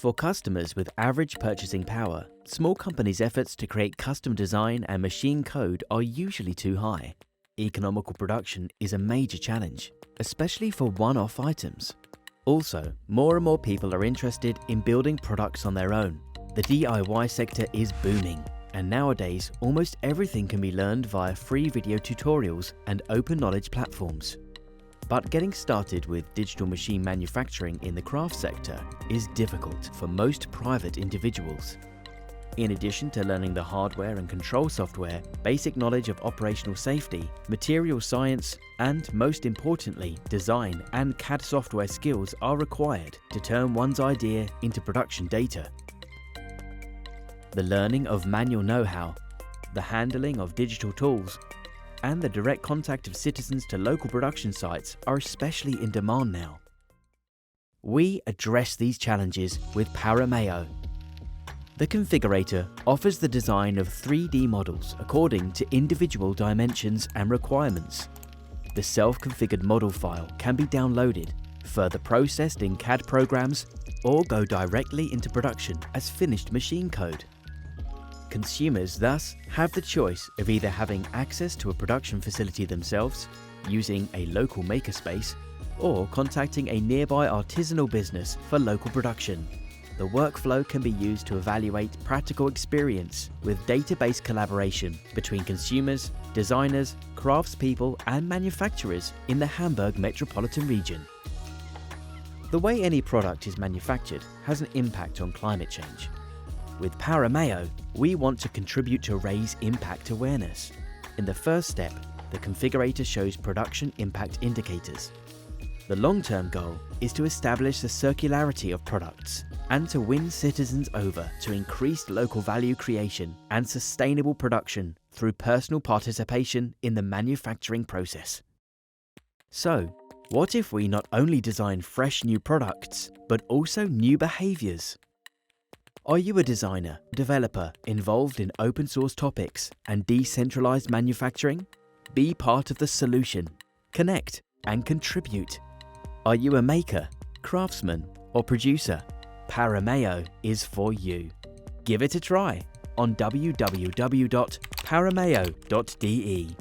For customers with average purchasing power, small companies' efforts to create custom design and machine code are usually too high. Economical production is a major challenge, especially for one-off items. Also, more and more people are interested in building products on their own. The DIY sector is booming, and nowadays almost everything can be learned via free video tutorials and open knowledge platforms. But getting started with digital machine manufacturing in the craft sector is difficult for most private individuals. In addition to learning the hardware and control software, basic knowledge of operational safety, material science, and most importantly, design and CAD software skills are required to turn one's idea into production data. The learning of manual know-how, the handling of digital tools, and the direct contact of citizens to local production sites are especially in demand now. We address these challenges with Parameo. The configurator offers the design of 3D models according to individual dimensions and requirements. The self-configured model file can be downloaded, further processed in CAD programs, or go directly into production as finished machine code. Consumers thus have the choice of either having access to a production facility themselves, using a local makerspace, or contacting a nearby artisanal business for local production. The workflow can be used to evaluate practical experience with database collaboration between consumers, designers, craftspeople, and manufacturers in the Hamburg metropolitan region. The way any product is manufactured has an impact on climate change. With Parameo, we want to contribute to raise impact awareness. In the first step, the configurator shows production impact indicators. The long-term goal is to establish the circularity of products and to win citizens over to increased local value creation and sustainable production through personal participation in the manufacturing process. So, what if we not only design fresh new products, but also new behaviors? Are you a designer, developer involved in open source topics and decentralized manufacturing? Be part of the solution. Connect and contribute. Are you a maker, craftsman, or producer? Parameo is for you. Give it a try on www.parameo.de.